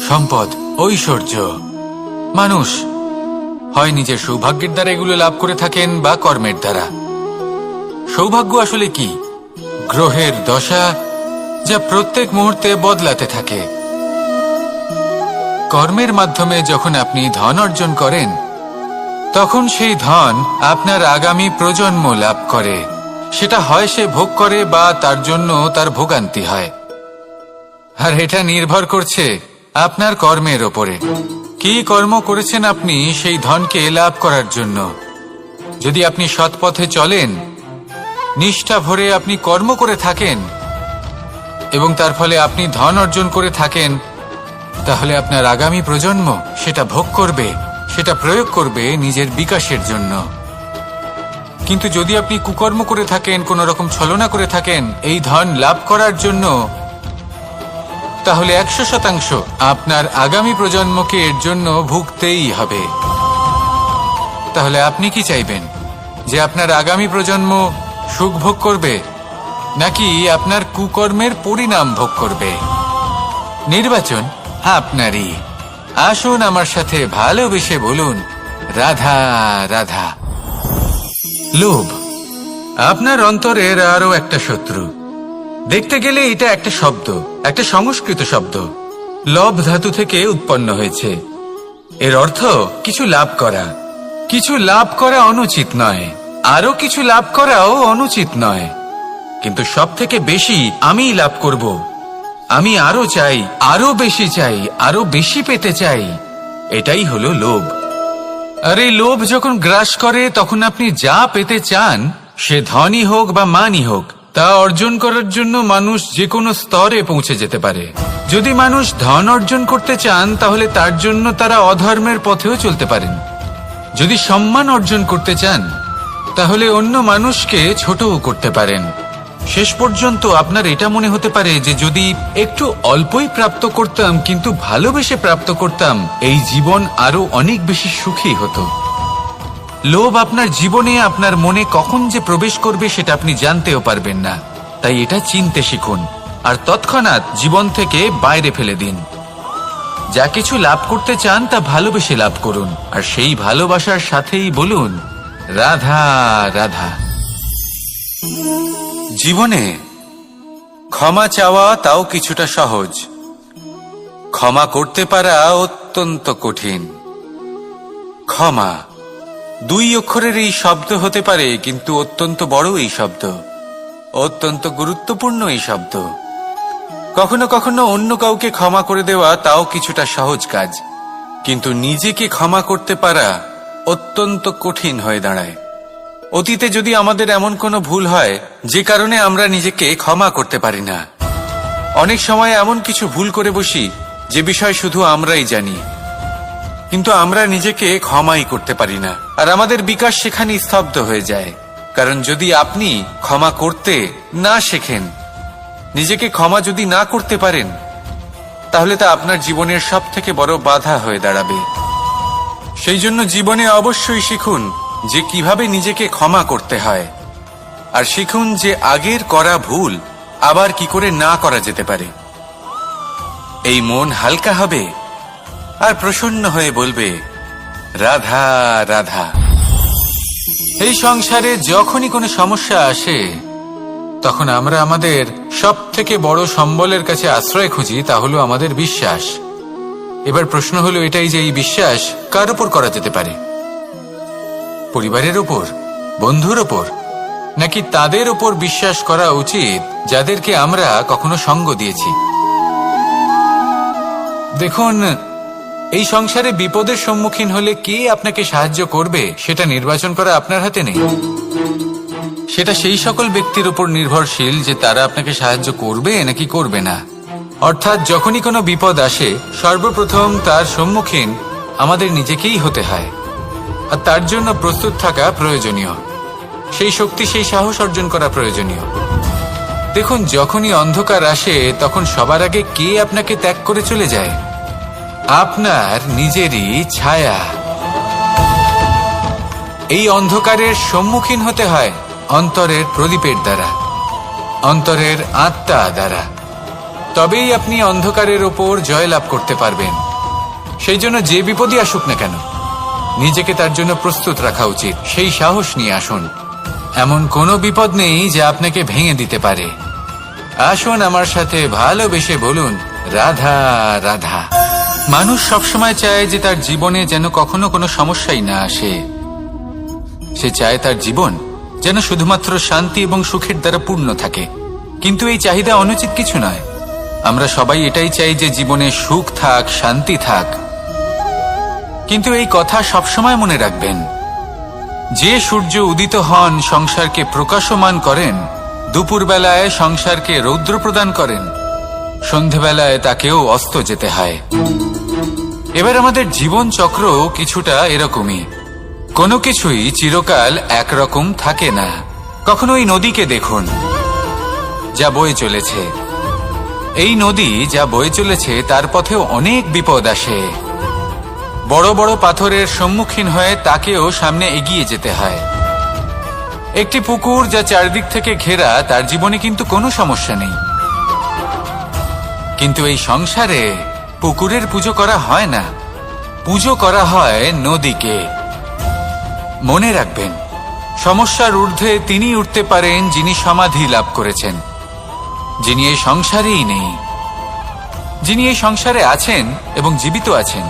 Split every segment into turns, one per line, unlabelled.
সম্পদ, ঐশ্বর্য। মানুষ হয় নিজের সৌভাগ্যের দ্বারা এগুলো লাভ করে থাকেন বা কর্মের দ্বারা। সৌভাগ্য আসলে কি? গ্রহের দশা যা প্রত্যেক মুহূর্তে বদলাতে থাকে। কর্মের মাধ্যমে যখন আপনি ধন অর্জন করেন, তখন সেই ধন আপনার আগামী প্রজন্ম লাভ করে। সেটা হয় সে ভোগ করে বা তার জন্য তার ভোগান্তি হয়। আর এটা নির্ভর করছে আপনার কর্মের ওপরে। কি কর্ম করেছেন আপনি সেই ধনকে লাভ করার জন্য। যদি আপনি সৎ পথে চলেন, নিষ্ঠা ভরে আপনি কর্ম করে থাকেন এবং তার ফলে আপনি ধন অর্জন করে থাকেন, তাহলে আপনার আগামী প্রজন্ম সেটা ভোগ করবে, সেটা প্রয়োগ করবে নিজের বিকাশের জন্য। কিন্তু যদি আপনি কুকর্ম করে থাকেন, কোনো রকম ছলনা করে থাকেন এই ধন লাভ করার জন্য, তাহলে 100% আপনার আগামী প্রজন্মকে এর জন্য ভুগতেই হবে। তাহলে আপনি কি চাইবেন? যে আপনার আগামী প্রজন্ম সুখ ভোগ করবে, নাকি আপনার কুকর্মের পরিণাম ভোগ করবে? নির্বাচন আপনারই। আসুন আমার সাথে ভালোবেসে বলুন, রাধা রাধা। লোভ আপনার অন্তরের আরো একটা শত্রু। দেখতে গেলে এটা একটা শব্দ, একটা সংস্কৃত শব্দ। লব ধাতু থেকে উৎপন্ন হয়েছে। এর অর্থ কিছু লাভ করা। কিছু লাভ করা অনুচিত নয়, আরো কিছু লাভ করাও অনুচিত নয়, কিন্তু সব থেকে বেশি আমিই লাভ করব, আমি আরো চাই, আরো বেশি চাই, আরো বেশি পেতে চাই, এটাই হলো লোভ। আর এই লোভ যখন গ্রাস করে, তখন আপনি যা পেতে চান, সে ধনই হোক বা মানই হোক, তা অর্জন করার জন্য মানুষ যে কোনো স্তরে পৌঁছে যেতে পারে। যদি মানুষ ধন অর্জন করতে চান, তাহলে তার জন্য তারা অধর্মের পথেও চলতে পারেন। যদি সম্মান অর্জন করতে চান, তাহলে অন্য মানুষকে ছোটও করতে পারেন। শেষ পর্যন্ত আপনার এটা মনে হতে পারে যে যদি একটু অল্পই প্রাপ্ত করতাম, কিন্তু ভালোবেসে প্রাপ্ত করতাম, এই জীবন আরো অনেক বেশি সুখী হতো। লোভ আপনার জীবনে, আপনার মনে কখন যে প্রবেশ করবে সেটা আপনি জানতেও পারবেন না। তাই এটা চিনতে শিখুন আর তৎক্ষণাৎ জীবন থেকে বাইরে ফেলে দিন। যা কিছু লাভ করতে চান তা ভালোবেসে লাভ করুন, আর সেই ভালোবাসার সাথেই বলুন, রাধা রাধা। জীবনে ক্ষমা চাওয়া তাও কিছুটা সহজ, ক্ষমা করতে পারা অত্যন্ত কঠিন। ক্ষমা 2 অক্ষরের এই শব্দ হতে পারে, কিন্তু অত্যন্ত বড় এই শব্দ, অত্যন্ত গুরুত্বপূর্ণ এই শব্দ। কখনো কখনো অন্য কাউকে ক্ষমা করে দেওয়া তাও কিছুটা সহজ কাজ, কিন্তু নিজেকে ক্ষমা করতে পারা অত্যন্ত কঠিন হয়ে দাঁড়ায়। অতীতে যদি আমাদের এমন কোনো ভুল হয় যে কারণে আমরা নিজেকে ক্ষমা করতে পারি না, অনেক সময় এমন কিছু ভুল করে বসি যে বিষয় শুধু আমরাই জানি, কিন্তু আমরা নিজেকে ক্ষমাই করতে পারি না, আর আমাদের বিকাশ সেখানে স্তব্ধ হয়ে যায়। কারণ যদি আপনি ক্ষমা করতে না শেখেন, নিজেকে ক্ষমা যদি না করতে পারেন, তাহলে তা আপনার জীবনের সব থেকে বড় বাধা হয়ে দাঁড়াবে। সেই জন্য জীবনে অবশ্যই শিখুন যে কিভাবে নিজেকে ক্ষমা করতে হয়, আর শিখুন যে আগের করা ভুল আবার কি করে না করা যেতে পারে। এই মন হালকা হবে আর প্রসন্ন হয়ে বলবে, রাধা রাধা। এই সংসারে যখনই কোনো সমস্যা আসে, তখন আমরা আমাদের সব থেকে বড় সম্বলের কাছে আশ্রয় খুঁজি, তা হলো আমাদের বিশ্বাস। এবার প্রশ্ন হলো এটাই যে এই বিশ্বাস কার উপর করা যেতে পারে? পরিবারের উপর, বন্ধুর উপর, নাকি তাদের উপর বিশ্বাস করা উচিত যাদেরকে আমরা কখনো সঙ্গ দিয়েছি? দেখুন, এই সংসারে বিপদের সম্মুখীন হলে কে আপনাকে সাহায্য করবে সেটা নির্বাচন করা আপনার হাতে নেই। সেটা সেই সকল ব্যক্তির উপর নির্ভরশীল যে তারা আপনাকে সাহায্য করবে নাকি করবে না। অর্থাৎ যখনই কোনো বিপদ আসে, সর্বপ্রথম তার সম্মুখীন আমাদের নিজেকেই হতে হয়, আর তার জন্য প্রস্তুত থাকা প্রয়োজনীয়। সেই শক্তি, সেই সাহস অর্জন করা প্রয়োজনীয়। দেখুন, যখনই অন্ধকার আসে, তখন সবার আগে কে আপনাকে ত্যাগ করে চলে যায়? আপনার নিজেরই ছায়া। এই অন্ধকারের সম্মুখীন হতে হয় অন্তরের প্রদীপের দ্বারা, অন্তরের আত্মা দ্বারা। তবেই আপনি অন্ধকারের ওপর জয়লাভ করতে পারবেন। সেই জন্য যে বিপদই আসুক না কেন, নিজেকে তার জন্য প্রস্তুত রাখা উচিত। সেই সাহস নিয়ে আসুন। এমন কোনো বিপদ নেই যা আপনাকে ভেঙে দিতে পারে। আসুন আমার সাথে ভালোবেসে বলুন, রাধা রাধা। মানুষ সবসময় চায় যে তার জীবনে যেন কখনো কোনো সমস্যাই না আসে। সে চায় তার জীবন যেন শুধুমাত্র শান্তি এবং সুখের দ্বারা পূর্ণ থাকে। কিন্তু এই চাহিদা অনুচিত কিছু নয়। আমরা সবাই এটাই চাই যে জীবনে সুখ থাক, শান্তি থাক। কিন্তু এই কথা সবসময় মনে রাখবেন, যে সূর্য উদিত হন সংসারকে প্রকাশমান করেন, দুপুরবেলায় সংসারকে রৌদ্র প্রদান করেন, সন্ধেবেলায় তাকেও অস্ত যেতে হয়। এবার আমাদের জীবন চক্র কিছুটা এরকমই। কোনো কিছুই চিরকাল একরকম থাকে না। কখনো এই নদীকে দেখুন যা বয়ে চলেছে। এই নদী যা বয়ে চলেছে তার পথেও অনেক বিপদ আসে। বড় বড় পাথরের সম্মুখীন হয়ে তাকেও সামনে এগিয়ে যেতে হয়। একটি পুকুর যা চারদিক থেকে ঘেরা, তার জীবনে কিন্তু কোনো সমস্যা নেই। কিন্তু এই সংসারে পুকুরের পুজো করা হয় না, পুজো করা হয় নদীকে। মনে রাখবেন, সমস্যার ঊর্ধ্বে তিনি উঠতে পারেন যিনি সমাধি লাভ করেছেন, যিনি এই সংসারেই নেই। যিনি এই সংসারে আছেন এবং জীবিত আছেন,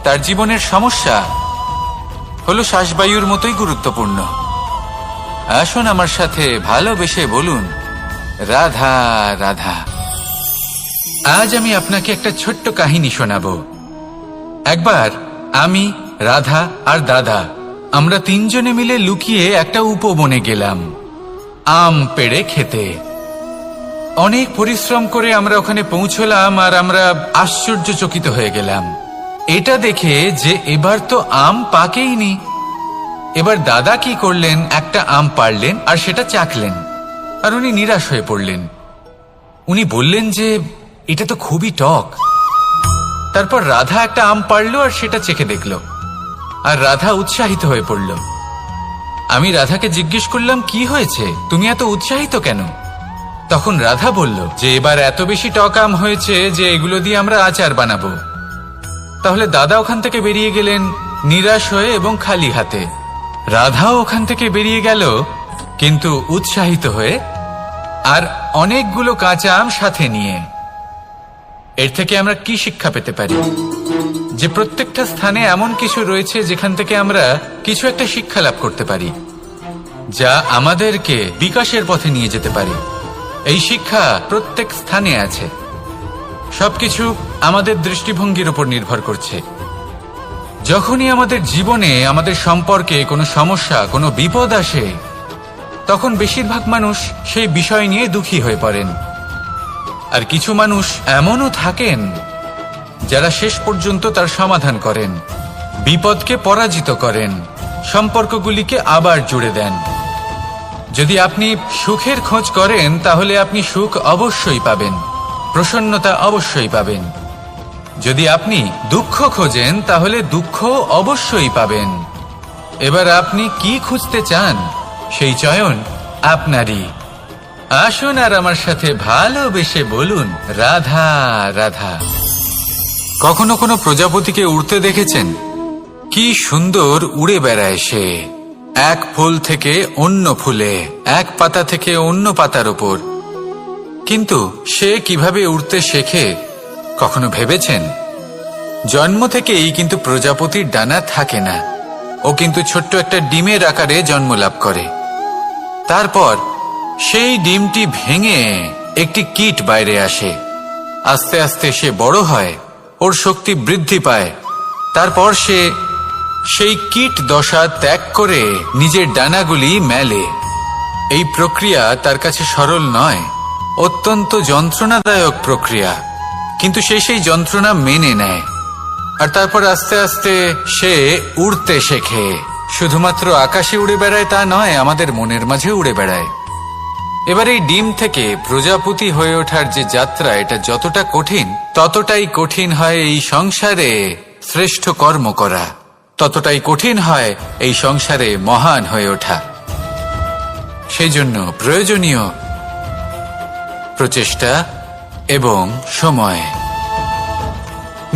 তার জীবনের সমস্যা হলো শ্বাসবায়ুর মতোই গুরুত্বপূর্ণ। আসুন আমার সাথে ভালোবেসে বলুন, রাধা রাধা। আজ আমি আপনাকে একটা ছোট্ট কাহিনী শোনাবো। একবার আমি, রাধা আর দাদা, আমরা তিনজনে মিলে লুকিয়ে একটা উপবনে গেলাম আম পেড়ে খেতে। অনেক পরিশ্রম করে আমরা ওখানে পৌঁছলাম আর আমরা আশ্চর্যচকিত হয়ে গেলাম এটা দেখে যে এবার তো আম পাকেইনি। এবার দাদা কি করলেন, একটা আম পাড়লেন আর সেটা চাখলেন, আর উনি নিরাশ হয়ে পড়লেন। উনি বললেন যে এটা তো খুবই টক। তারপর রাধা একটা আম পাড়লো আর সেটা চেখে দেখল, আর রাধা উৎসাহিত হয়ে পড়ল। আমি রাধাকে জিজ্ঞেস করলাম, কি হয়েছে, তুমি এত উৎসাহিত কেন? তখন রাধা বলল যে এবার এত বেশি টক আম হয়েছে যে এগুলো দিয়ে আমরা আচার বানাবো। তাহলে দাদা ওখান থেকে বেরিয়ে গেলেন নিরাশ হয়ে এবং খালি হাতে। রাধাও ওখান থেকে বেরিয়ে গেল কিন্তু উৎসাহিত হয়ে, আর অনেকগুলো কাঁচা আম সাথে নিয়ে। এর থেকে আমরা কি শিক্ষা পেতে পারি? যে প্রত্যেকটা স্থানে এমন কিছু রয়েছে যেখান থেকে আমরা কিছু একটা শিক্ষা লাভ করতে পারি, যা আমাদেরকে বিকাশের পথে নিয়ে যেতে পারে। এই শিক্ষা প্রত্যেক স্থানে আছে। সবকিছু আমাদের দৃষ্টিভঙ্গির উপর নির্ভর করছে। যখনই আমাদের জীবনে, আমাদের সম্পর্কে কোনো সমস্যা, কোনো বিপদ আসে, তখন বেশিরভাগ মানুষ সেই বিষয় নিয়ে দুঃখী হয়ে পড়েন। আর কিছু মানুষ এমনও থাকেন যারা শেষ পর্যন্ত তার সমাধান করেন, বিপদকে পরাজিত করেন, সম্পর্কগুলিকে আবার জুড়ে দেন। যদি আপনি সুখের খোঁজ করেন তাহলে আপনি সুখ অবশ্যই পাবেন, প্রসন্নতা অবশ্যই পাবেন। যদি আপনি দুঃখ খোঁজেন তাহলে দুঃখ অবশ্যই পাবেন। এবার আপনি কি খুঁজতে চান, সেই চয়ন আপনারই। আসুন আর আমার সাথে ভালোবেসে বলুন, রাধা রাধা। কখনো কোনো প্রজাপতিকে উড়তে দেখেছেন? কি সুন্দর উড়ে বেড়ায় সে, এক ফুল থেকে অন্য ফুলে, এক পাতা থেকে অন্য পাতার উপর। কিন্তু সে কিভাবে উড়তে শেখে কখনো ভেবেছেন? জন্ম থেকেই কিন্তু প্রজাপতির ডানা থাকে না। ও কিন্তু ছোট্ট একটা ডিমের আকারে জন্ম লাভ করে। তারপর সেই ডিমটি ভেঙে একটি কীট বাইরে আসে। আস্তে আস্তে সে বড় হয়, ওর শক্তি বৃদ্ধি পায়। তারপর সে সেই কীট দশা ত্যাগ করে নিজের ডানাগুলি মেলে। এই প্রক্রিয়া তার কাছে সরল নয়, অত্যন্ত যন্ত্রণাদায়ক প্রক্রিয়া, কিন্তু সে সেই যন্ত্রণা মেনে নেয়। আর তারপর আস্তে আস্তে সে উড়তে শেখে। শুধুমাত্র আকাশে উড়ে বেড়ায় তা নয়, আমাদের মনের মাঝে উড়ে বেড়ায়। এবার এই ডিম থেকে প্রজাপতি হয়ে ওঠার যে যাত্রা, এটা যতটা কঠিন, ততটাই কঠিন হয় এই সংসারে শ্রেষ্ঠ কর্ম করা, ততটাই কঠিন হয় এই সংসারে মহান হয়ে ওঠা। সেই জন্য প্রয়োজনীয় প্রচেষ্টা এবং সময়।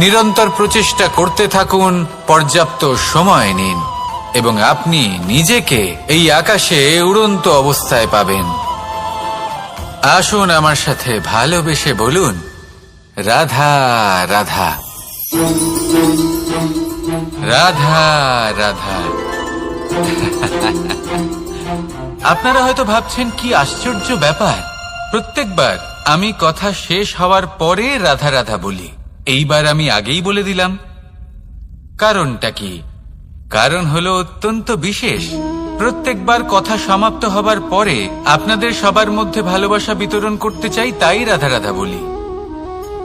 নিরন্তর প্রচেষ্টা করতে থাকুন, পর্যাপ্ত সময় নিন এবং আপনি নিজেকে এই আকাশে উড়ন্ত অবস্থায় পাবেন। আসুন আমার সাথে ভালোবেসে বলুন, রাধা রাধা, রাধা রাধা। আপনারা হয়তো ভাবছেন কি আশ্চর্য ব্যাপার, প্রত্যেকবার আমি কথা শেষ হওয়ার পরে রাধা রাধা বলি। এইবার আমি আগেই বলে দিলাম। কারণটা কি? কারণ হলো অত্যন্ত বিশেষ। প্রত্যেকবার কথা সমাপ্ত হবার পরে আপনাদের সবার মধ্যে ভালোবাসা বিতরণ করতে চাই, তাই রাধা রাধা বলি।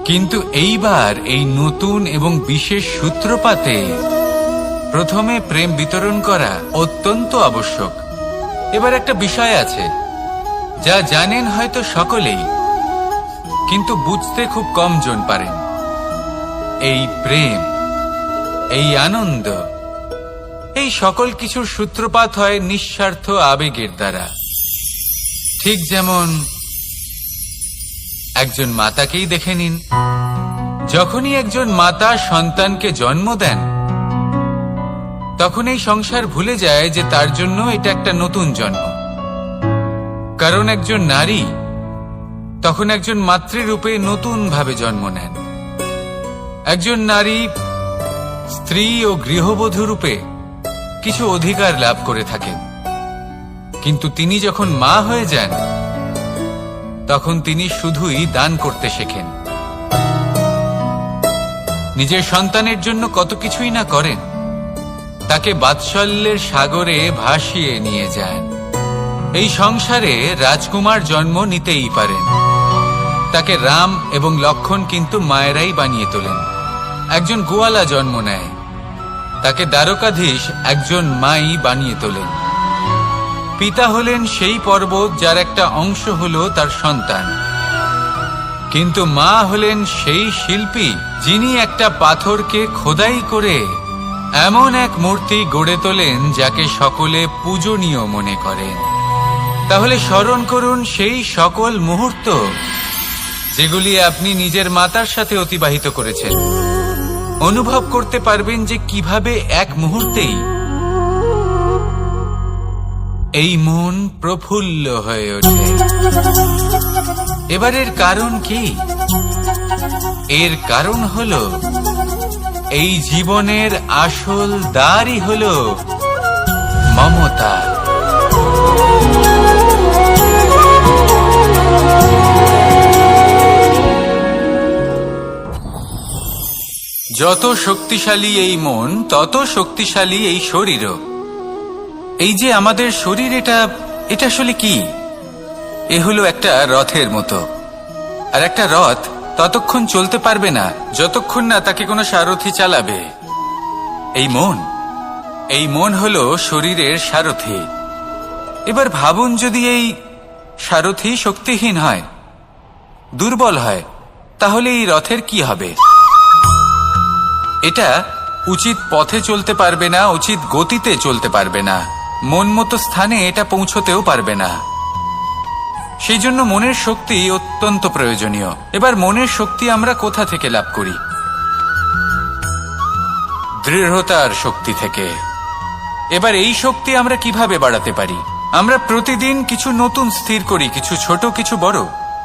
কিন্তু এইবার এই নতুন এবং বিশেষ সূত্রপাতে প্রথমে প্রেম বিতরণ করা অত্যন্ত আবশ্যক। এবার একটা বিষয় আছে যা জানেন হয়তো সকলেই, কিন্তু বুঝতে খুব কম জন পারেন। এই প্রেম, এই আনন্দ, এই সকল কিছুর সূত্রপাত হয় নিঃস্বার্থ আবেগের দ্বারা। ঠিক যেমন একজন মাতাকেই দেখে নিন। যখনই একজন মাতা সন্তানকে জন্ম দেন, তখন এই সংসার ভুলে যায় যে তার জন্য এটা একটা নতুন জন্ম। কারণ একজন নারী তখন একজন মাতৃরূপে নতুন ভাবে জন্ম নেন। একজন নারী স্ত্রী ও গৃহবধূ রূপে কিছু অধিকার লাভ করে থাকেন, কিন্তু তিনি যখন মা হয়ে যান তখন তিনি শুধুই দান করতে শেখেন। নিজের সন্তানের জন্য কত কিছুই না করেন, তাকে বাৎসল্যের সাগরে ভাসিয়ে নিয়ে যান। এই সংসারে রাজকুমার জন্ম নিতেই পারেন, তাকে রাম এবং লক্ষণ কিন্তু মায়েরাই বানিয়ে তোলেন। একজন গোয়ালা জন্ম নেয়, তাকে দ্বারকাধীশ একজন মাই বানিয়ে তোলেন। পিতা হলেন সেই পর্বত যার একটা অংশ হলো তার সন্তান, কিন্তু মা হলেন সেই শিল্পী যিনি একটা পাথরকে খোদাই করে এমন এক মূর্তি গড়ে তোলেন যাকে সকলে পূজনীয় মনে করেন। তাহলে স্মরণ করুন সেই সকল মুহূর্ত যেগুলি আপনি নিজের মাতার সাথে অতিবাহিত করেছেন। অনুভব করতে পারবেন যে কিভাবে এক মুহূর্তেই এই মন প্রফুল্ল হয়ে ওঠে। এবার এর কারণ কি? এর কারণ হলো এই জীবনের আসল দ্বারই হলো মমতা। যত শক্তিশালী এই মন, তত শক্তিশালী এই শরীরও। এই যে আমাদের শরীর, এটা আসলে কি? এ হলো একটা রথের মতো। আর একটা রথ ততক্ষণ চলতে পারবে না যতক্ষণ না তাকে কোনো সারথি চালাবে। এই মন হলো শরীরের সারথি। এবার ভাবুন, যদি এই সারথি শক্তিহীন হয়, দুর্বল হয়, তাহলে এই রথের কি হবে? এটা উচিত পথে চলতে পারবে না, উচিত গতিতে চলতে পারবে না, মন মতো স্থানে এটা পৌঁছতেও পারবে না। সেই জন্য মনের শক্তি অত্যন্ত প্রয়োজনীয়। এবার মনের শক্তি আমরা কোথা থেকে লাভ করি? দৃঢ়তার শক্তি থেকে। এবার এই শক্তি আমরা কিভাবে বাড়াতে পারি? আমরা প্রতিদিন কিছু নতুন স্থির করি, কিছু ছোট কিছু বড়।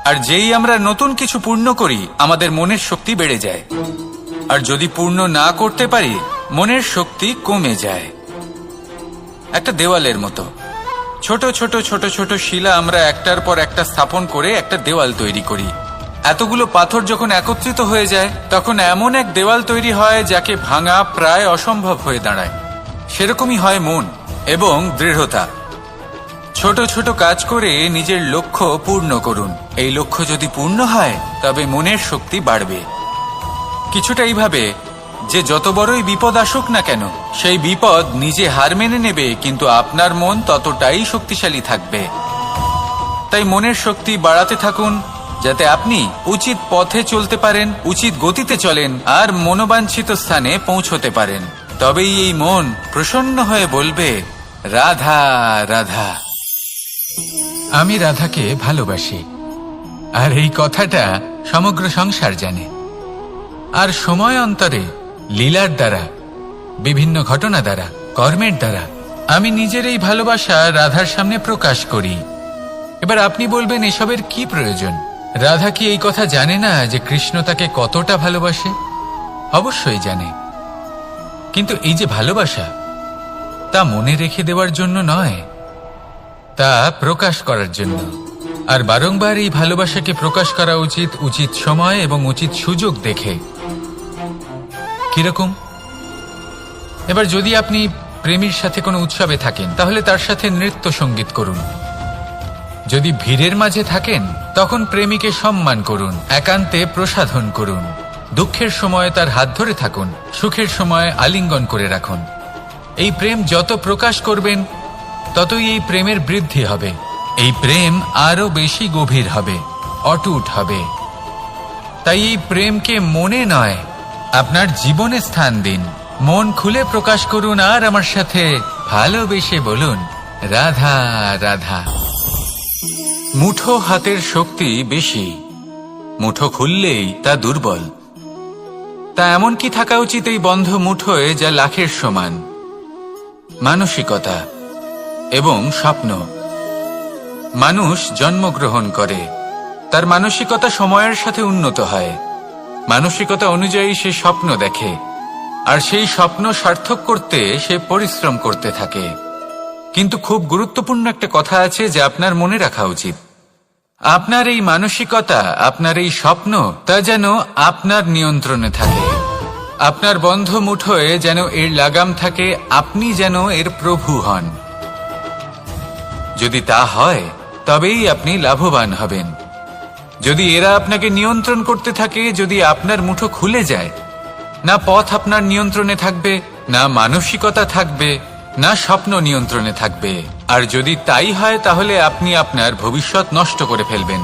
আর যেই আমরা নতুন কিছু পূর্ণ করি, আমাদের মনের শক্তি বেড়ে যায়। আর যদি পূর্ণ না করতে পারি, মনের শক্তি কমে যায়। একটা দেওয়ালের মতো ছোট ছোট ছোট ছোট শিলা আমরা একটার পর একটা স্থাপন করে একটা দেওয়াল তৈরি করি। এতগুলো পাথর যখন একত্রিত হয়ে যায়, তখন এমন এক দেওয়াল তৈরি হয় যাকে ভাঙা প্রায় অসম্ভব হয়ে দাঁড়ায়। সেরকমই হয় মন এবং দৃঢ়তা। ছোট ছোট কাজ করে নিজের লক্ষ্য পূর্ণ করুন। এই লক্ষ্য যদি পূর্ণ হয়, তবে মনের শক্তি বাড়বে। কিছুটা এইভাবে যে যত বড়ই বিপদ আসুক না কেন, সেই বিপদ নিজে হার মেনে নেবে, কিন্তু আপনার মন ততটাই শক্তিশালী থাকবে। তাই মনের শক্তি বাড়াতে থাকুন, যাতে আপনি উচিত পথে চলতে পারেন, উচিত গতিতে চলেন আর মনোবাঞ্ছিত স্থানে পৌঁছতে পারেন। তবেই এই মন প্রসন্ন হয়ে বলবে, রাধা রাধা। আমি রাধাকে ভালোবাসি। আর এই কথাটা সমগ্র সংসার জানে। আর সময় অন্তরে লীলার দ্বারা, বিভিন্ন ঘটনা দ্বারা, কর্মের দ্বারা আমি নিজের এই ভালোবাসা রাধার সামনে প্রকাশ করি। এবার আপনি বলবেন, এসবের কি প্রয়োজন? রাধা কি এই কথা জানে না যে কৃষ্ণ তাকে কতটা ভালোবাসে? অবশ্যই জানে, কিন্তু এই যে ভালোবাসা, তা মনে রেখে দেওয়ার জন্য নয়, তা প্রকাশ করার জন্য। আর বারংবার এই ভালোবাসাকে প্রকাশ করা উচিত, উচিত সময় এবং উচিত সুযোগ দেখে। কিরকম? এবার যদি আপনি প্রেমীর সাথে কোনো উৎসবে থাকেন, তাহলে তার সাথে নৃত্য সঙ্গীত করুন। যদি ভিড়ের মাঝে থাকেন, তখন প্রেমীকে সম্মান করুন, একান্তে প্রসাধন করুন। দুঃখের সময় তার হাত ধরে থাকুন, সুখের সময় আলিঙ্গন করে রাখুন। এই প্রেম যত প্রকাশ করবেন, ততই এই প্রেমের বৃদ্ধি হবে। এই প্রেম আরো বেশি গভীর হবে, অটুট হবে। তাই এই প্রেমকে মনে নয়, আপনার জীবনে স্থান দিন। মন খুলে প্রকাশ করুন আর আমার সাথে ভালোবেসে বলুন, রাধা রাধা। মুঠো হাতের শক্তি বেশি, মুঠো খুললেই তা দুর্বল। তা এমন কি থাকা উচিত এই বন্ধ মুঠোয় যা লাখের সমান? মানসিকতা এবং স্বপ্ন। মানুষ জন্মগ্রহণ করে, তার মানসিকতা সময়ের সাথে উন্নত হয়। মানসিকতা অনুযায়ী সে স্বপ্ন দেখে, আর সেই স্বপ্ন সার্থক করতে সে পরিশ্রম করতে থাকে। কিন্তু খুব গুরুত্বপূর্ণ একটা কথা আছে যা আপনার মনে রাখা উচিত। আপনার এই মানসিকতা, আপনার এই স্বপ্ন, তা যেন আপনার নিয়ন্ত্রণে থাকে। আপনার বন্ধ মুঠোয় যেন এর লাগাম থাকে, আপনি যেন এর প্রভু হন। যদি তা হয়, তবেই আপনি লাভবান হবেন। যদি এরা আপনাকে নিয়ন্ত্রণ করতে থাকে, যদি আপনার মুঠো খুলে যায়, না পথ আপনার নিয়ন্ত্রণে থাকবে, না মানসিকতা থাকবে, না স্বপ্ন নিয়ন্ত্রণে থাকবে। আর যদি তাই হয়, তাহলে আপনি আপনার ভবিষ্যৎ নষ্ট করে ফেলবেন।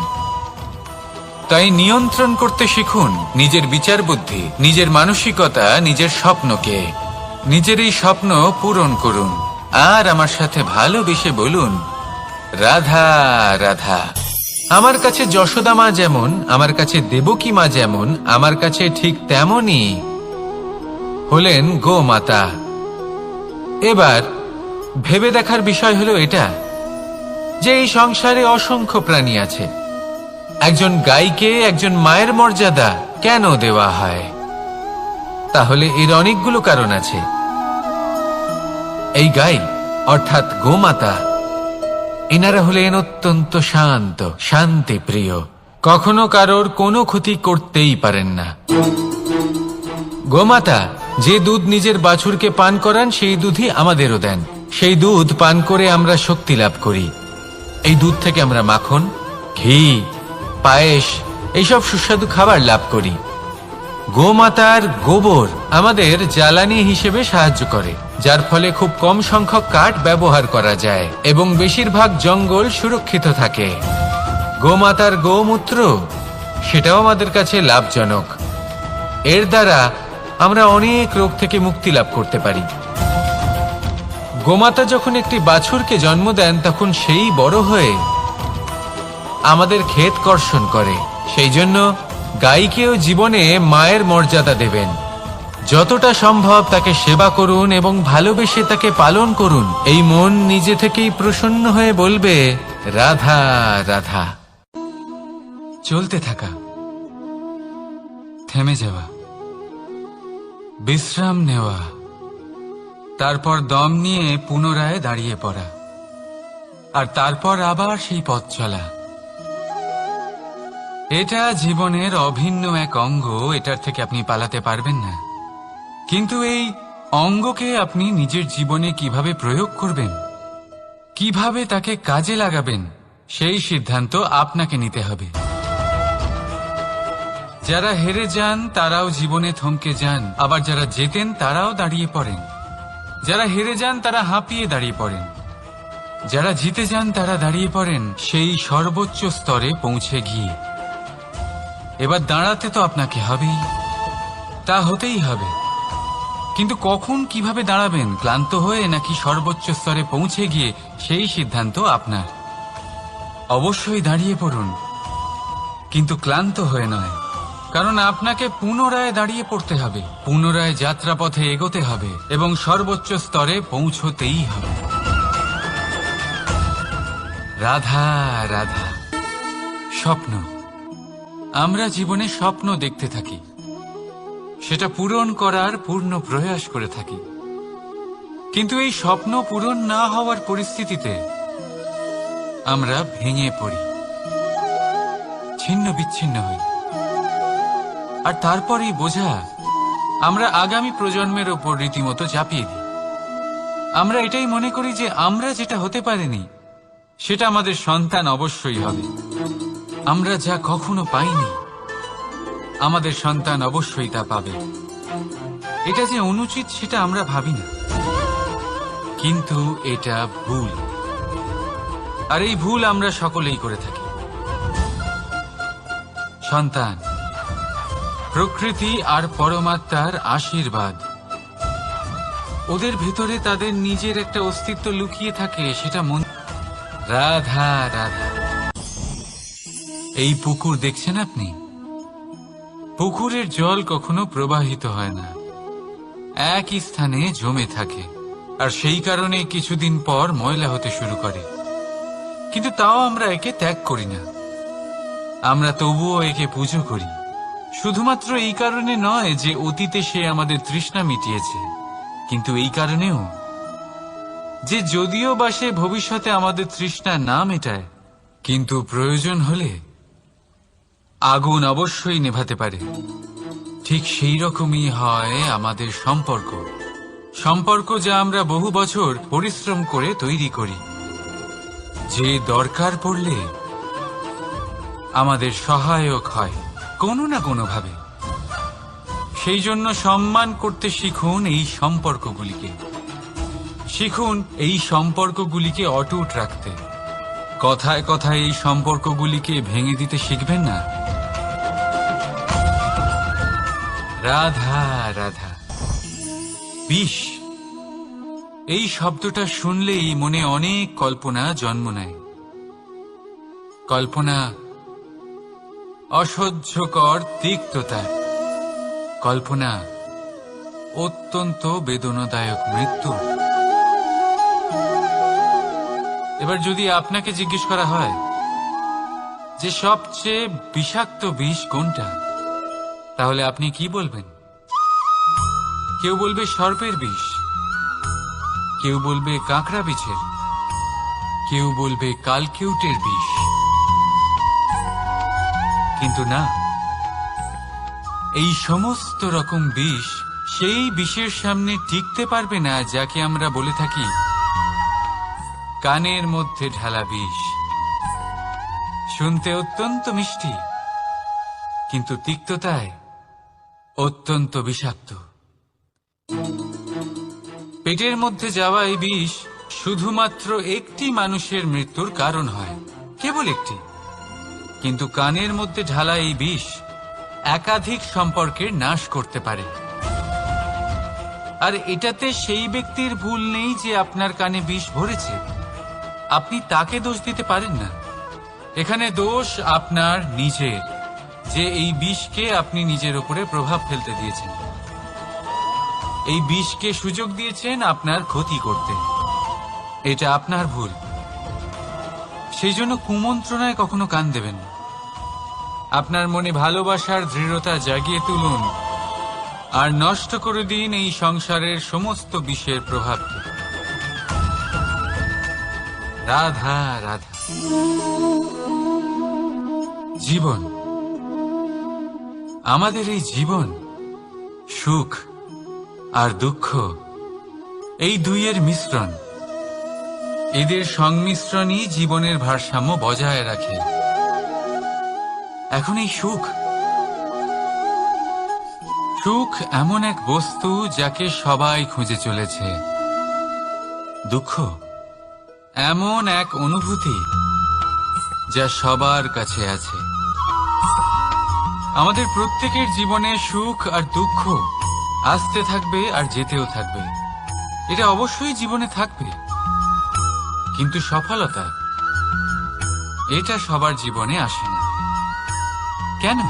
তাই নিয়ন্ত্রণ করতে শিখুন নিজের বিচার বুদ্ধি, নিজের মানসিকতা, নিজের স্বপ্নকে। নিজের এই স্বপ্ন পূরণ করুন আর আমার সাথে ভালোবেসে বলুন, রাধা রাধা। আমার কাছে যশোদা মা যেমন, আমার কাছে দেবকী মা যেমন, আমার কাছে ঠিক তেমনই হলেন গোমাতা। এবার ভেবে দেখার বিষয় হলো এটা, যে এই সংসারে অসংখ্য প্রাণী আছে। একজন গাইকে একজন মায়ের মর্যাদা কেন দেওয়া হয়? তাহলে এর অনেকগুলো কারণ আছে। এই গাই অর্থাৎ গোমাতা, এনারা হলেন অত্যন্ত শান্ত, শান্তি প্রিয়, কখনো কারোর কোনো ক্ষতি করতেই পারেন না। গোমাতা যে দুধ নিজের বাছুরকে পান করান, সেই দুধই আমাদেরও দেন। সেই দুধ পান করে আমরা শক্তি লাভ করি। এই দুধ থেকে আমরা মাখন, ঘি, পায়েস, এইসব সুস্বাদু খাবার লাভ করি। গোমাতার গোবর আমাদের জ্বালানি হিসেবে সাহায্য করে, যার ফলে খুব কম সংখ্যক কাঠ ব্যবহার করা যায় এবং বেশিরভাগ জঙ্গল সুরক্ষিত থাকে। গোমাতার গোমূত্র, সেটাও আমাদের কাছে লাভজনক। এর দ্বারা আমরা অনেক রোগ থেকে মুক্তি লাভ করতে পারি। গোমাতা যখন একটি বাছুরকে জন্ম দেন, তখন সেই বড় হয়ে আমাদের ক্ষেত কর্ষণ করে। সেই জন্য গাইকেও জীবনে মায়ের মর্যাদা দেবেন। যতটা সম্ভব তাকে সেবা করুন এবং ভালোবেসে তাকে পালন করুন। এই মন নিজে থেকেই প্রসন্ন হয়ে বলবে, রাধা রাধা। চলতে থাকা, থেমে যাওয়া, বিশ্রাম নেওয়া, তারপর দম নিয়ে পুনরায় দাঁড়িয়ে পড়া, আর তারপর আবার সেই পথ চলা। এটা জীবনের অভিন্ন এক অঙ্গ, এটার থেকে আপনি পালাতে পারবেন না। কিন্তু এই অঙ্গকে আপনি নিজের জীবনে কিভাবে প্রয়োগ করবেন, কিভাবে তাকে কাজে লাগাবেন, সেই সিদ্ধান্ত আপনাকে নিতে হবে। যারা হেরে যান তারাও জীবনে থমকে যান, আবার যারা জেতেন তারাও দাঁড়িয়ে পড়েন। যারা হেরে যান তারা হাঁপিয়ে দাঁড়িয়ে পড়েন, যারা জিতে যান তারা দাঁড়িয়ে পড়েন সেই সর্বোচ্চ স্তরে পৌঁছে গিয়ে। এবার দাঁড়াতে তো আপনাকে হবেই, তা হতেই হবে। কিন্তু কখন, কিভাবে দাঁড়াবেন, ক্লান্ত হয়ে নাকি সর্বোচ্চ স্তরে পৌঁছে গিয়ে, সেই সিদ্ধান্ত আপনার। অবশ্যই দাঁড়িয়ে পড়ুন, কিন্তু ক্লান্ত হয়ে নয়, কারণ আপনাকে পুনরায় দাঁড়িয়ে পড়তে হবে, পুনরায় যাত্রাপথে এগোতে হবে এবং সর্বোচ্চ স্তরে পৌঁছতেই হবে। রাধা রাধা। স্বপ্ন, আমরা জীবনে স্বপ্ন দেখতে থাকি, সেটা পূরণ করার পূর্ণ প্রয়াস করে থাকি, কিন্তু এই স্বপ্ন পূরণ না হওয়ার পরিস্থিতিতে আমরা ভেঙে পড়ি, ছিন্ন বিচ্ছিন্ন হই। আর তারপরেই বোঝা আমরা আগামী প্রজন্মের ওপর রীতিমতো চাপিয়ে দিই। আমরা এটাই মনে করি যে আমরা যেটা হতে পারিনি সেটা আমাদের সন্তান অবশ্যই হবে, আমরা যা কখনো পাইনি আমাদের সন্তান অবশ্যই তা পাবে। এটা যে অনুচিত সেটা আমরা ভাবি না, কিন্তু এটা ভুল, আর এই ভুল আমরা সকলেই করে থাকি। সন্তান প্রকৃতি আর পরমাত্মার আশীর্বাদ, ওদের ভেতরে তাদের নিজের একটা অস্তিত্ব লুকিয়ে থাকে, সেটা মন। রাধা রাধা। এই পুকুর দেখছেন আপনি, পুকুরের জল কখনো প্রবাহিত হয় না, একই স্থানে জমে থাকে, আর সেই কারণে কিছুদিন পর ময়লা হতে শুরু করে। কিন্তু তাও আমরা একে ত্যাগ করি না, আমরা তবুও একে পুজো করি। শুধুমাত্র এই কারণে নয় যে অতীতে সে আমাদের তৃষ্ণা মিটিয়েছে, কিন্তু এই কারণেও যে যদিও বা সে ভবিষ্যতে আমাদের তৃষ্ণা না মেটায়, কিন্তু প্রয়োজন হলে আগুন অবশ্যই নেভাতে পারে। ঠিক সেই রকমই হয় আমাদের সম্পর্ক, সম্পর্ক যা আমরা বহু বছর পরিশ্রম করে তৈরি করি, যে দরকার পড়লে আমাদের সহায়ক হয় কোনো না কোনোভাবে। সেই জন্য সম্মান করতে শিখুন এই সম্পর্কগুলিকে, শিখুন এই সম্পর্কগুলিকে অটুট রাখতে। কথায় কথায় এই সম্পর্কগুলিকে ভেঙে দিতে শিখবেন না। রাধা রাধা। বিষ, এই শব্দটা শুনলেই মনে অনেক কল্পনা জন্ম নেয়। কল্পনা অসহ্যকর তিক্ততার, কল্পনা অত্যন্ত বেদনাদায়ক মৃত্যু। এবার যদি আপনাকে জিজ্ঞেস করা হয় যে সবচেয়ে বিষাক্ত বিষ কোনটা, তাহলে আপনি কি বলবেন? কেউ বলবে সর্পের বিষ, কেউ বলবে কাঁকড়া বিছের, কেউ বলবে কালকেউটের বিষ। কিন্তু না, এই সমস্ত রকম বিষ সেই বিষের সামনে টিকতে পারবে না যাকে আমরা বলে থাকি কানের মধ্যে ঢালা বিষ। শুনতে অত্যন্ত মিষ্টি, কিন্তু তিক্ততায় অত্যন্ত বিষাক্ত। পেটের মধ্যে যাওয়া এই বিষ শুধুমাত্র একটি মানুষের মৃত্যুর কারণ হয়, কেবল একটি, কিন্তু কানের মধ্যে ঢালা এই বিষ একাধিক সম্পর্কের নাশ করতে পারে। আর এটাতে সেই ব্যক্তির ভুল নেই যে আপনার কানে বিষ ভরেছে, আপনি তাকে দোষ দিতে পারেন না। এখানে দোষ আপনার নিজের, যে এই বিষকে আপনি নিজের উপরে প্রভাব ফেলতে দিয়েছেন, এই বিষকে সুযোগ দিয়েছেন আপনার ক্ষতি করতে। এটা আপনার ভুল। সেই জন্য কুমন্ত্রণায় কখনো কান দেবেন না। আপনার মনে ভালোবাসার দৃঢ়তা জাগিয়ে তুলুন আর নষ্ট করে দিন এই সংসারের সমস্ত বিষের প্রভাবকে। রাধা রাধা। জীবন, আমাদের এই জীবন, সুখ আর দুঃখ, এই দুইয়ের মিশ্রণ, এদের সংমিশ্রণই জীবনের ভারসাম্য বজায় রাখে। এখন এই সুখ, সুখ এমন এক বস্তু যাকে সবাই খুঁজে চলেছে। দুঃখ এমন এক অনুভূতি যা সবার কাছে আছে। আমাদের প্রত্যেকের জীবনে সুখ আর দুঃখ আসতে থাকবে আর যেতেও থাকবে, এটা অবশ্যই জীবনে থাকবে। কিন্তু সফলতা, এটা সবার জীবনে আসে না। কেন?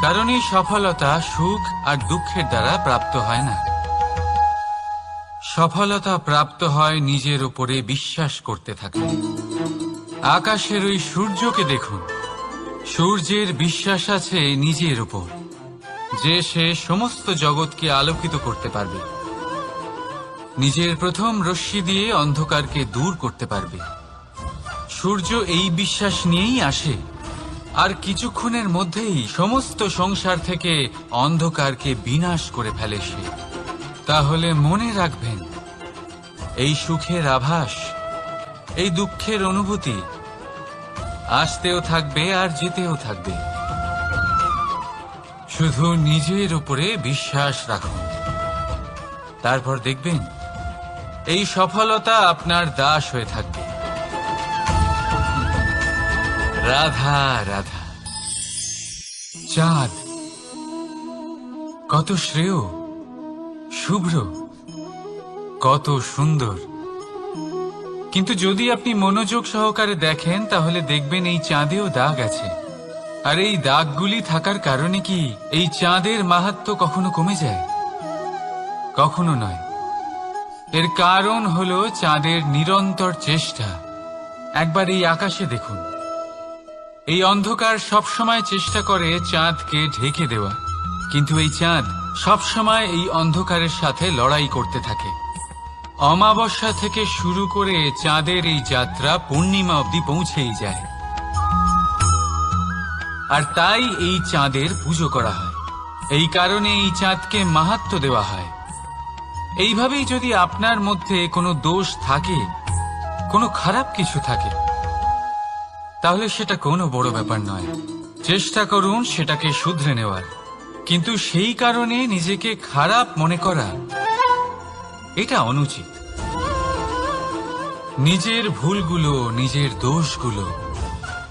কারণ এই সফলতা সুখ আর দুঃখের দ্বারা প্রাপ্ত হয় না। সফলতা প্রাপ্ত হয় নিজের উপরে বিশ্বাস করতে থাকলে। আকাশের ওই সূর্যকে দেখুন, সূর্যের বিশ্বাস আছে নিজের উপর যে সে সমস্ত জগৎকে আলোকিত করতে পারবে, নিজের প্রথম রশ্মি দিয়ে অন্ধকারকে দূর করতে পারবে। সূর্য এই বিশ্বাস নিয়েই আসে, আর কিছুক্ষণের মধ্যেই সমস্ত সংসার থেকে অন্ধকারকে বিনাশ করে ফেলে সে। তাহলে মনে রাখবেন, এই সুখের আভাস, এই দুঃখের অনুভূতি আসতেও থাকবে আর যেতেও থাকবে। শুধু নিজের উপরে বিশ্বাস রাখুন, তারপর দেখবেন এই সফলতা আপনার দাস হয়ে থাকবে। রাধা রাধা। চাঁদ কত শ্রেয়, শুভ্র, কত সুন্দর। কিন্তু যদি আপনি মনোযোগ সহকারে দেখেন তাহলে দেখবেন এই চাঁদেও দাগ আছে। আর এই দাগগুলি থাকার কারণে কি এই চাঁদের মাহাত্ম্য কখনো কমে যায়? কখনো নয়। এর কারণ হলো চাঁদের নিরন্তর চেষ্টা। একবার এই আকাশে দেখুন, এই অন্ধকার সবসময় চেষ্টা করে চাঁদকে ঢেকে দেওয়া, কিন্তু এই চাঁদ সবসময় এই অন্ধকারের সাথে লড়াই করতে থাকে। অমাবস্যা থেকে শুরু করে চাঁদের এই যাত্রা পূর্ণিমা অবধি পৌঁছেই যায়। আর তাই এই চাঁদের পুজো করা হয়, এই কারণে এই চাঁদকে মাহাত্ম্য দেওয়া হয়। এইভাবেই যদি আপনার মধ্যে কোনো দোষ থাকে, কোনো খারাপ কিছু থাকে, তাহলে সেটা কোনো বড় ব্যাপার নয়। চেষ্টা করুন সেটাকে শুধরে নেওয়ার, কিন্তু সেই কারণে নিজেকে খারাপ মনে করা এটা অনুচিত। নিজের ভুলগুলো, নিজের দোষগুলো,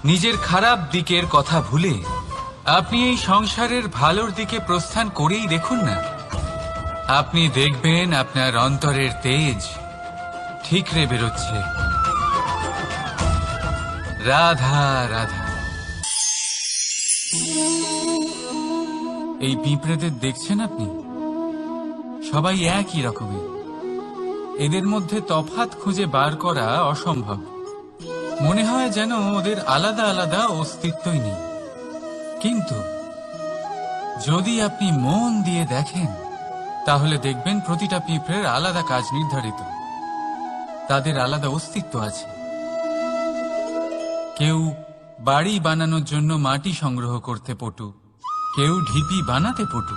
নিজের খারাপ দিকের কথা ভুলে আপনি এই সংসারের ভালোর দিকে প্রস্থান করেই দেখুন না। আপনি দেখবেন আপনার অন্তরের তেজ ঠিকরে বেরোচ্ছে। রাধা রাধা। এই পিঁপড়েদের দেখছেন আপনি? সবাই একই রকমের। এদের মধ্যে তফাৎ খুঁজে বার করা অসম্ভব। মনে হয় যেন ওদের আলাদা আলাদা অস্তিত্বই নেই। কিন্তু যদি আপনি মন দিয়ে দেখেন তাহলে দেখবেন প্রতিটা পিঁপড়ের আলাদা কাজ নির্ধারিত, তাদের আলাদা অস্তিত্ব আছে। কেউ বাড়ি বানানোর জন্য মাটি সংগ্রহ করতে পটু, কেউ ঢিপি বানাতে পটু,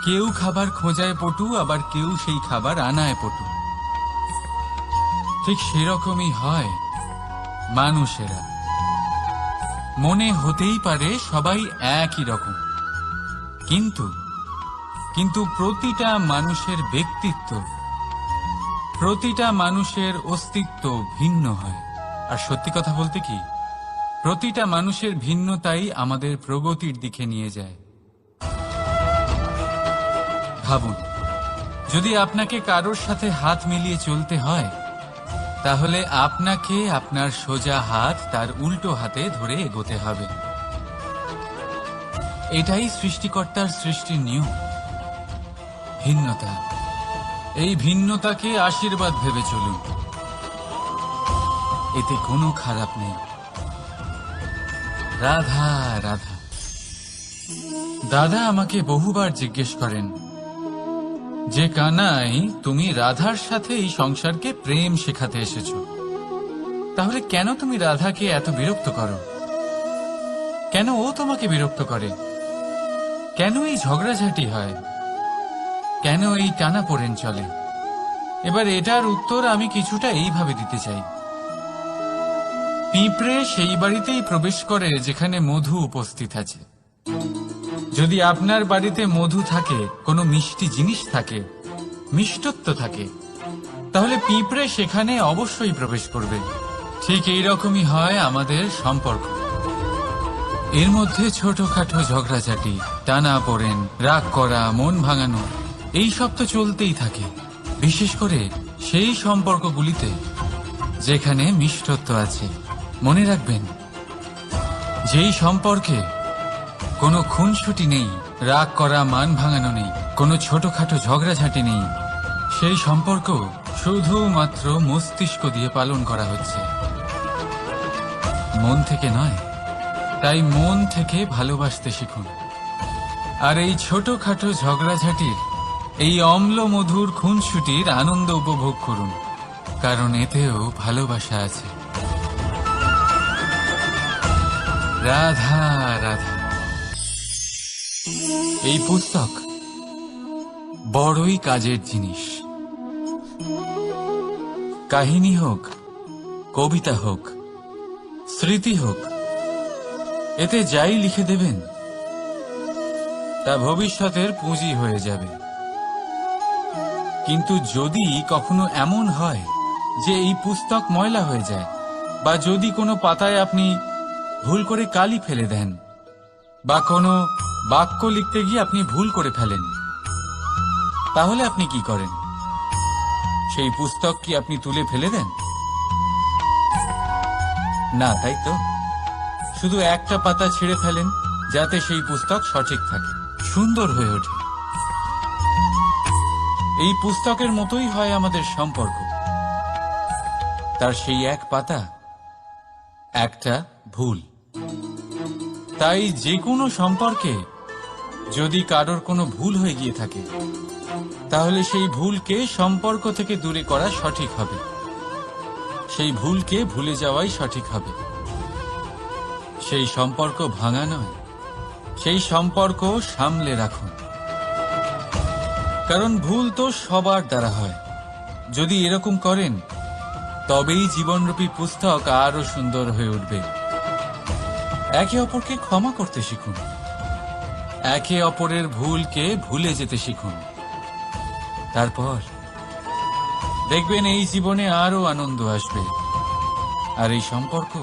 কেউ খাবার খোঁজায় পটু, আবার কেউ সেই খাবার আনায় পটু। ঠিক সেরকমই হয় মানুষেরা। মনে হতেই পারে সবাই একই রকম, কিন্তু প্রতিটা মানুষের ব্যক্তিত্ব, প্রতিটা মানুষের অস্তিত্ব ভিন্ন হয়। আর সত্যি কথা বলতে কি, প্রতিটা মানুষের ভিন্নতাই আমাদের প্রগতির দিকে নিয়ে যায়। ভাবুন, যদি আপনাকে কারোর সাথে হাত মিলিয়ে চলতে হয়, তাহলে আপনাকে আপনার সোজা হাত তার উল্টো হাতে ধরে এগোতে হবে। এটাই সৃষ্টিকর্তার সৃষ্টির নিয়ম। ভিন্নতা, এই ভিন্নতাকে আশীর্বাদ ভেবে চলুন, এতে কোনো খারাপ নেই। রাধা রাধা। দাদা আমাকে বহুবার জিজ্ঞেস করেন যে কানাই, তুমি রাধার সাথে এই সংসারকে প্রেম শেখাতে এসেছো, তাহলে কেন তুমি রাধাকে এত বিরক্ত করো? কেন ও তোমাকে বিরক্ত করে? কেন এই ঝগড়াঝাটি হয়? কেন এই টানাপোড়েন চলে? এবার এটার উত্তর আমি কিছুটা এইভাবে দিতে চাই। পিঁপড়ে সেই বাড়িতেই প্রবেশ করে যেখানে মধু উপস্থিত আছে। যদি আপনার বাড়িতে মধু থাকে, কোনো মিষ্টি জিনিস থাকে, মিষ্টত্ব থাকে, তাহলে পিঁপড়ে সেখানে অবশ্যই প্রবেশ করবে। ঠিক এইরকমই হয় আমাদের সম্পর্ক। এর মধ্যে ছোটখাটো ঝগড়াঝাটি, টানাপোড়েন, রাগ করা, মন ভাঙানো, এই সব তো চলতেই থাকে, বিশেষ করে সেই সম্পর্কগুলিতে যেখানে মিষ্টত্ব আছে। মনে রাখবেন, যেই সম্পর্কে কোনো খুনসুটি নেই, রাগ করা, মান ভাঙানো নেই, কোনো ছোটখাটো ঝগড়াঝাটি নেই, সেই সম্পর্ক শুধুমাত্র মস্তিষ্ক দিয়ে পালন করা হচ্ছে, মন থেকে নয়। তাই মন থেকে ভালোবাসতে শিখুন। আর এই ছোটখাটো ঝগড়াঝাটির, এই অম্ল মধুর খুনসুটির আনন্দ উপভোগ করুন, কারণ এতেও ভালোবাসা আছে। রাধা রাধা। এই পুস্তক বড়ই কাজের জিনিস। কাহিনী হোক, কবিতা হোক, স্মৃতি হোক, এতে যাই লিখে দেবেন তা ভবিষ্যতের পুঁজি হয়ে যাবে। কিন্তু যদি কখনো এমন হয় যে এই পুস্তক ময়লা হয়ে যায়, বা যদি কোনো পাতায় আপনি ভুল করে কালি ফেলে দেন, বা কোনো বাক্য লিখতে গিয়ে আপনি ভুল করে ফেলেন, তাহলে আপনি কি করেন? সেই পুস্তক কি আপনি তুলে ফেলে দেন? না, তাই তো। শুধু একটা পাতা ছিঁড়ে ফেলেন, যাতে সেই পুস্তক সঠিক থাকে, সুন্দর হয়ে ওঠে। এই পুস্তকের মতোই হয় আমাদের সম্পর্ক। তার সেই এক পাতা, একটা ভুল। তাই যে কোনো সম্পর্কে যদি কারোর কোনো ভুল হয়ে গিয়ে থাকে, তাহলে সেই ভুলকে সম্পর্ক থেকে দূরে করা সঠিক হবে। সেই ভুলকে ভুলে যাওয়াই সঠিক হবে। সেই সম্পর্ক ভাঙা নয়, সেই সম্পর্ক সামলে রাখুন। কারণ ভুল তো সবার দ্বারা হয়। যদি এরকম করেন, তবেই জীবনরূপী পুস্তক আরো সুন্দর হয়ে উঠবে। একে অপরকে ক্ষমা করতে শিখুন, একে অপরের ভুলকে ভুলে যেতে শিখুন। তারপর দেখবেন এই জীবনে আরো আনন্দ আসবে, আর এই সম্পর্ক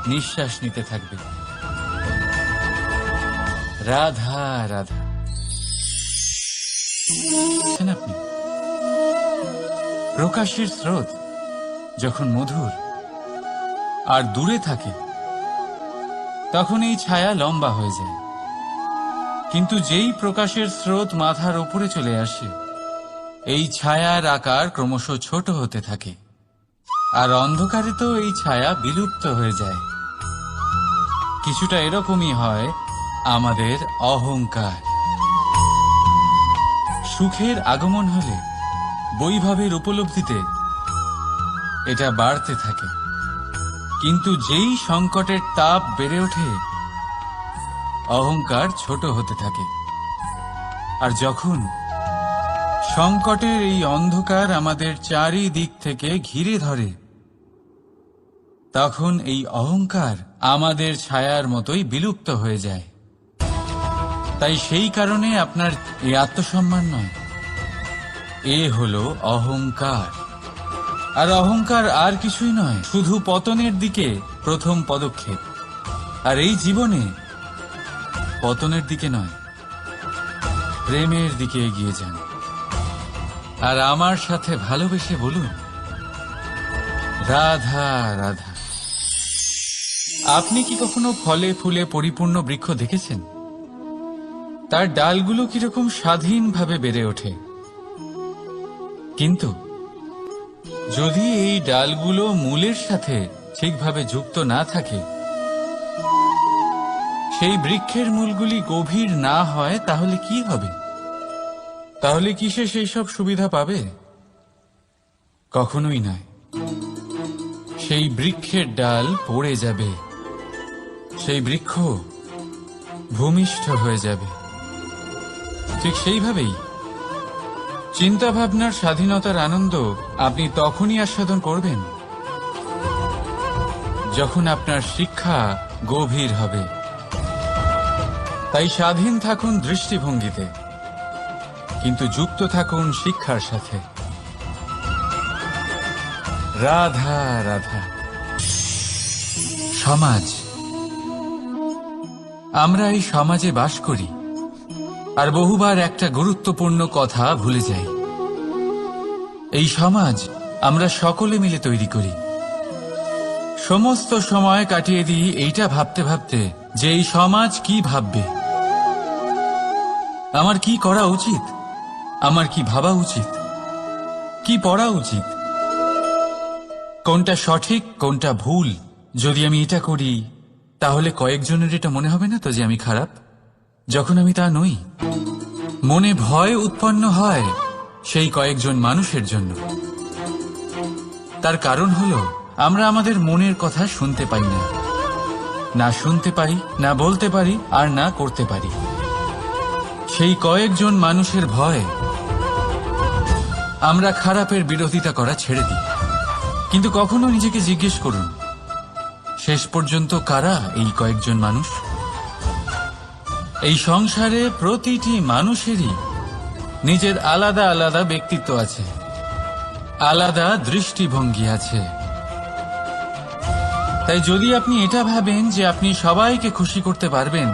নিঃশ্বাস নিতে থাকবে। রাধা রাধা। আপনি প্রকাশের স্রোত যখন মধুর আর দূরে থাকে, তখন এই ছায়া লম্বা হয়ে যায়। কিন্তু যেই প্রকাশের স্রোত মাথার উপরে চলে আসে, এই ছায়ার আকার ক্রমশ ছোট হতে থাকে, আর অন্ধকারে তো এই ছায়া বিলুপ্ত হয়ে যায়। কিছুটা এরকমই হয় আমাদের অহংকার। সুখের আগমন হলে, বৈভবের উপলব্ধিতে এটা বাড়তে থাকে। কিন্তু যেই সংকটের তাপ বেড়ে ওঠে, অহংকার ছোট হতে থাকে। আর যখন সংকটের এই অন্ধকার আমাদের চারিদিক থেকে ঘিরে ধরে, তখন এই অহংকার আমাদের ছায়ার মতোই বিলুপ্ত হয়ে যায়। তাই সেই কারণে আপনার এই আত্মসম্মান নয়, এ হলো অহংকার। আর অহংকার আর কিছুই নয়, শুধু পতনের দিকে প্রথম পদক্ষেপ। আর এই জীবনে পতনের দিকে নয়, প্রেমের দিকে এগিয়ে যান। আর আমার সাথে ভালোবেসে বলুন, রাধা রাধা। আপনি কি কখনো ফলে ফুলে পরিপূর্ণ বৃক্ষ দেখেছেন? তার ডালগুলো কিরকম স্বাধীনভাবে বেড়ে ওঠে। কিন্তু যদি এই ডালগুলো মূলের সাথে ঠিকভাবে যুক্ত না থাকে, সেই বৃক্ষের মূলগুলি গভীর না হয়, তাহলে কি হবে? তাহলে কি সে সেই সব সুবিধা পাবে? কখনোই নয়। সেই বৃক্ষের ডাল পড়ে যাবে, সেই বৃক্ষ ভূমিষ্ঠ হয়ে যাবে। ঠিক সেইভাবেই চিন্তাভাবনার স্বাধীনতার আনন্দ আপনি তখনই আস্বাদন করবেন, যখন আপনার শিক্ষা গভীর হবে। তাই স্বাধীন থাকুন দৃষ্টিভঙ্গিতে, কিন্তু যুক্ত থাকুন শিক্ষার সাথে। রাধা রাধা। সমাজ। আমরা এই সমাজে বাস করি, আর বহুবার একটা গুরুত্বপূর্ণ কথা ভুলে যাই। এই সমাজ আমরা সকলে মিলে তৈরি করি। সমস্ত সময় কাটিয়ে দিই এইটা ভাবতে ভাবতে যে এই সমাজ কি ভাববে, আমার কি করা উচিত, আমার কি ভাবা উচিত, কি পড়া উচিত, কোনটা সঠিক কোনটা ভুল। যদি আমি এটা করি তাহলে কয়েকজনের এটা মনে হবে না তো যে আমি খারাপ, যখন আমি তা নই। মনে ভয় উৎপন্ন হয় সেই কয়েকজন মানুষের জন্য। তার কারণ হলো আমরা আমাদের মনের কথা শুনতে পাই না, না শুনতে পাই, না বলতে পারি, আর না করতে পারি। সেই কয়েকজন মানুষের ভয় আমরা খারাপের বিরোধিতা করা ছেড়ে দিই। কিন্তু কখনো নিজেকে জিজ্ঞেস করুন, শেষ পর্যন্ত কারা এই কয়েকজন মানুষ? এই সংসারে প্রতিটি মানুষেরই নিজের আলাদা আলাদা ব্যক্তিত্ব আছে, আলাদা দৃষ্টিভঙ্গি আছে। তাই যদি আপনি এটা ভাবেন যে আপনি সবাইকে খুশি করতে পারবেন,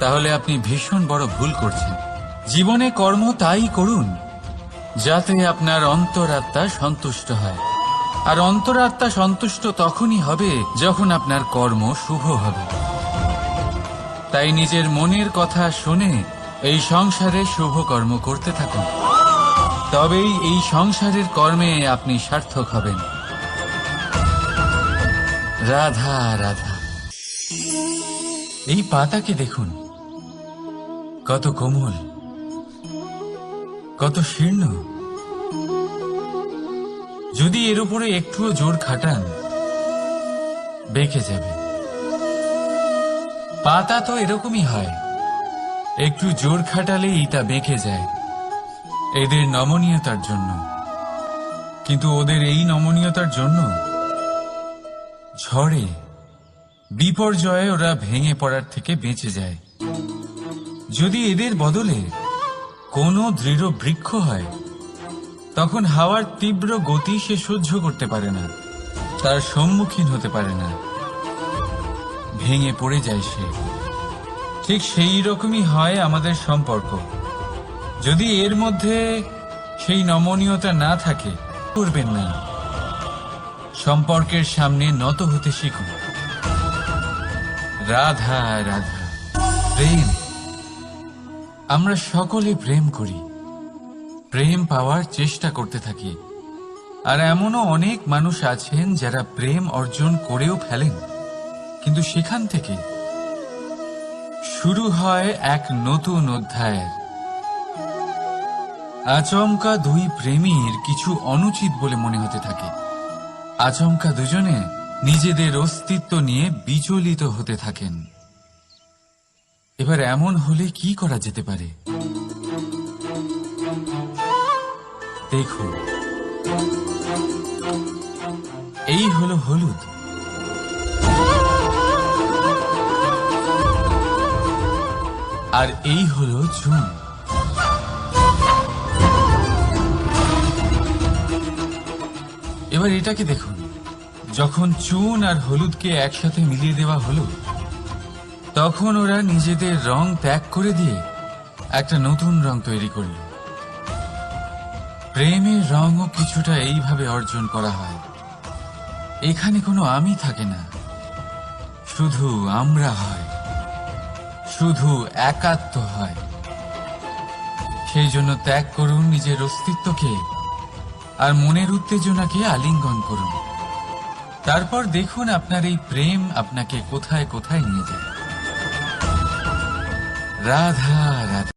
তাহলে আপনি ভীষণ বড় ভুল করছেন। জীবনে কর্ম তাই করুন যাতে আপনার অন্তরাত্মা সন্তুষ্ট হয়, আর অন্তরাত্মা সন্তুষ্ট তখনই হবে যখন আপনার কর্ম শুভ হবে। তাই নিজের মনের কথা শুনে এই সংসারে শুভ কর্ম করতে থাকুন, তবেই এই সংসারের কর্মে আপনি সার্থক হবেন। রাধা রাধা। এই পাতাকে দেখুন, কত কোমল, কত শীর্ণ। যদি এর উপরে একটুও জোর খাটান বেঁকে যাবে। পাতা তো এরকমই হয়, একটু জোর খাটালেই তা বেঁকে যায় এদের নমনীয়তার জন্য। কিন্তু ওদের এই নমনীয়তার জন্য ঝড়ে বিপর্যয়ে ওরা ভেঙে পড়ার থেকে বেঁচে যায়। যদি এদের বদলে কোনো দৃঢ় বৃক্ষ হয়, তখন হাওয়ার তীব্র গতি সে সহ্য করতে পারে না, তার সম্মুখীন হতে পারে না, ভেঙে পড়ে যায় সে। ঠিক সেই রকমই হয় আমাদের সম্পর্ক। যদি এর মধ্যে সেই নমনীয়তা না থাকে, করবেন না। সম্পর্কের সামনে নত হতে শিখুন। রাধা রাধা। প্রেম, আমরা সকলে প্রেম করি, প্রেম পাওয়ার চেষ্টা করতে থাকি। আর এমনও অনেক মানুষ আছেন যারা প্রেম অর্জন করেও ফেলেন, কিন্তু সেখান থেকে শুরু হয় এক নতুন অধ্যায়ের। আচমকা দুই প্রেমীর কিছু অনুচিত বলে মনে হতে থাকে। আচমকা দুজনে নিজেদের অস্তিত্ব নিয়ে বিচলিত হতে থাকেন। এবার এমন হলে কি করা যেতে পারে? দেখুন, এই হলো হলুদ, আর এই হলো চুন। এবার এটাকে দেখুন, যখন চুন আর হলুদকে একসাথে মিলিয়ে দেওয়া হলো, তখন ওরা নিজেদের রং ত্যাগ করে দিয়ে একটা নতুন রং তৈরি করল। প্রেমের রঙও কিছুটা এইভাবে অর্জন করা হয়। এখানে কোনো আমি থাকে না, শুধু আমরা হয়, শুধু একাত্ম হয়। সেই জন্য ত্যাগ করুন নিজের অস্তিত্বকে, আর মনের উত্তেজনাকে আলিঙ্গন করুন। তারপর দেখুন আপনার এই প্রেম আপনাকে কোথায় কোথায় নিয়ে যায়। রাধা রাধা।